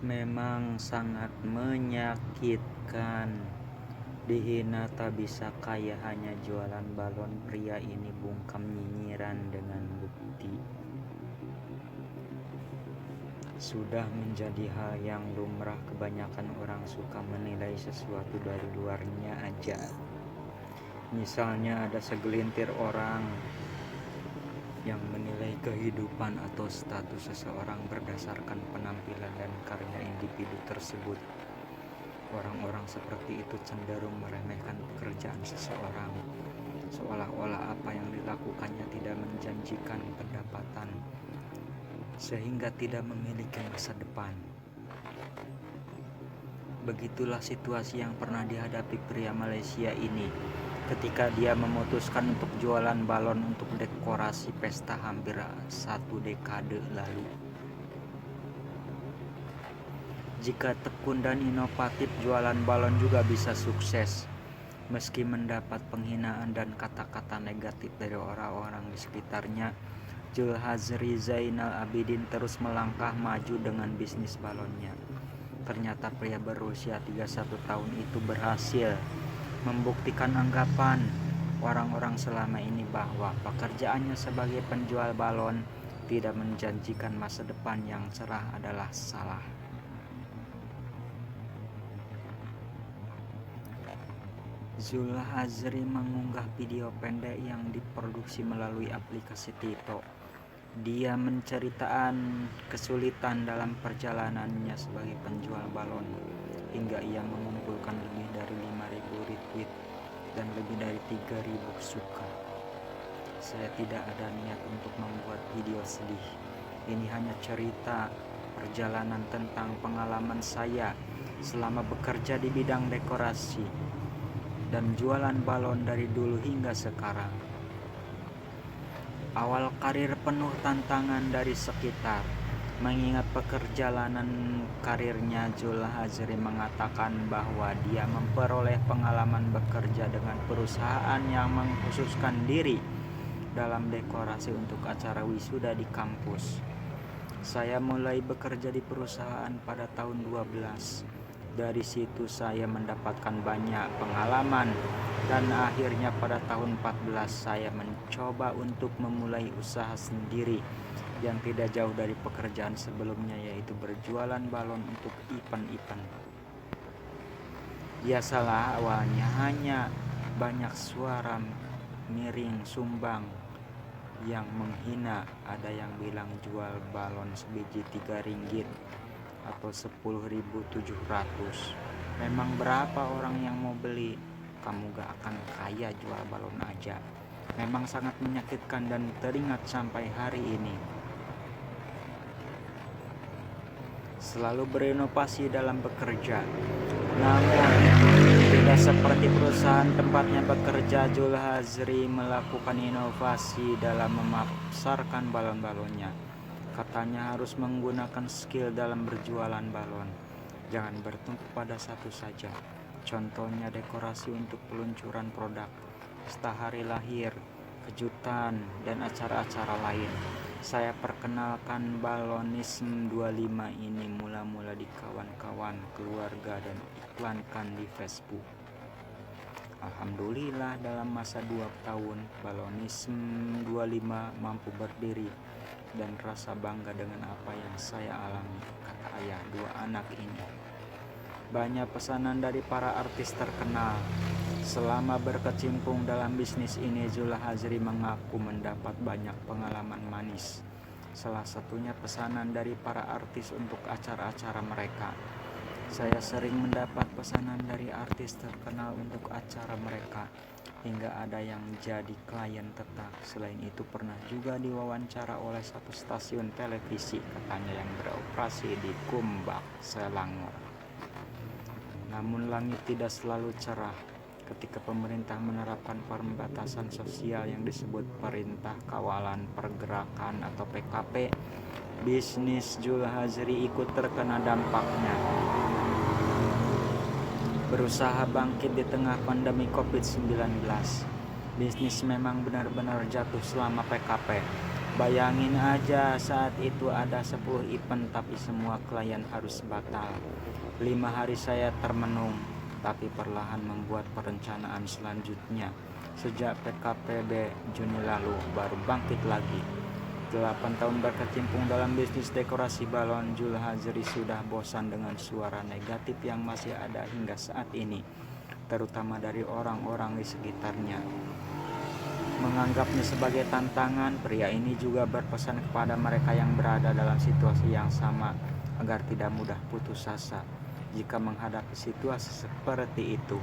Memang sangat menyakitkan. Dihina tak bisa kaya hanya jualan balon, pria ini bungkam nyinyiran dengan bukti. Sudah menjadi hal yang lumrah, kebanyakan orang suka menilai sesuatu dari luarnya aja. Misalnya ada segelintir orang yang menilai kehidupan atau status seseorang berdasarkan penampilan dan karya individu tersebut. Orang-orang seperti itu cenderung meremehkan pekerjaan seseorang, seolah-olah apa yang dilakukannya tidak menjanjikan pendapatan, sehingga tidak memiliki masa depan. Begitulah situasi yang pernah dihadapi pria Malaysia ini ketika dia memutuskan untuk jualan balon untuk dekorasi pesta hampir 1 dekade lalu. Jika tekun dan inovatif, jualan balon juga bisa sukses. Meski mendapat penghinaan dan kata-kata negatif dari orang-orang di sekitarnya, Zulhazri Zainal Abidin terus melangkah maju dengan bisnis balonnya. Ternyata pria berusia 31 tahun itu berhasil membuktikan anggapan orang-orang selama ini bahwa pekerjaannya sebagai penjual balon tidak menjanjikan masa depan yang cerah adalah salah. Zulhazri mengunggah video pendek yang diproduksi melalui aplikasi TikTok. Dia menceritakan kesulitan dalam perjalanannya sebagai penjual balon, hingga ia mengumpulkan lebih dari 5.000 retweet dan lebih dari 3.000 suka. Saya tidak ada niat untuk membuat video sedih. Ini hanya cerita perjalanan tentang pengalaman saya selama bekerja di bidang dekorasi dan jualan balon dari dulu hingga sekarang. Awal karir penuh tantangan dari sekitar. Mengingat perjalanan karirnya, Zulhazri mengatakan bahwa dia memperoleh pengalaman bekerja dengan perusahaan yang mengkhususkan diri dalam dekorasi untuk acara wisuda di kampus. Saya mulai bekerja di perusahaan pada tahun 12. Dari situ saya mendapatkan banyak pengalaman dan akhirnya pada tahun 14 saya mencoba untuk memulai usaha sendiri yang tidak jauh dari pekerjaan sebelumnya, yaitu berjualan balon untuk event-event. Biasalah awalnya hanya banyak suara miring sumbang yang menghina. Ada yang bilang jual balon sebiji 3 ringgit atau 10.700. Memang berapa orang yang mau beli? Kamu gak akan kaya jual balon aja. Memang sangat menyakitkan dan teringat sampai hari ini. Selalu berinovasi dalam bekerja, namun tidak seperti perusahaan tempatnya bekerja. Zulhazri melakukan inovasi dalam memasarkan balon-balonnya. Katanya harus menggunakan skill dalam berjualan balon. Jangan bertumpu pada satu saja. Contohnya dekorasi untuk peluncuran produk, pesta hari lahir, kejutan, dan acara-acara lain. Saya perkenalkan Balonisme 25 ini mula-mula di kawan-kawan, keluarga, dan iklankan di Facebook. Alhamdulillah dalam masa 2 tahun Balonisme 25 mampu berdiri dan rasa bangga dengan apa yang saya alami, kata ayah 2 anak ini. Banyak pesanan dari para artis terkenal. Selama berkecimpung dalam bisnis ini, Zulhazri mengaku mendapat banyak pengalaman manis. Salah satunya pesanan dari para artis untuk acara-acara mereka. Saya sering mendapat pesanan dari artis terkenal untuk acara mereka, hingga ada yang jadi klien tetap. Selain itu pernah juga diwawancara oleh satu stasiun televisi, katanya, yang beroperasi di Kumbak, Selangor. Namun langit tidak selalu cerah. Ketika pemerintah menerapkan pembatasan sosial yang disebut Perintah Kawalan Pergerakan atau PKP, bisnis Zulhazri ikut terkena dampaknya. Berusaha bangkit di tengah pandemi COVID-19, bisnis memang benar-benar jatuh selama PKP. Bayangin aja, saat itu ada 10 event tapi semua klien harus batal. 5 hari saya termenung, tapi perlahan membuat perencanaan selanjutnya. Sejak PKPB Juni lalu baru bangkit lagi. 8 tahun berkecimpung dalam bisnis dekorasi balon, Jul Hazri sudah bosan dengan suara negatif yang masih ada hingga saat ini, terutama dari orang-orang di sekitarnya. Menganggapnya sebagai tantangan, pria ini juga berpesan kepada mereka yang berada dalam situasi yang sama agar tidak mudah putus asa jika menghadapi situasi seperti itu.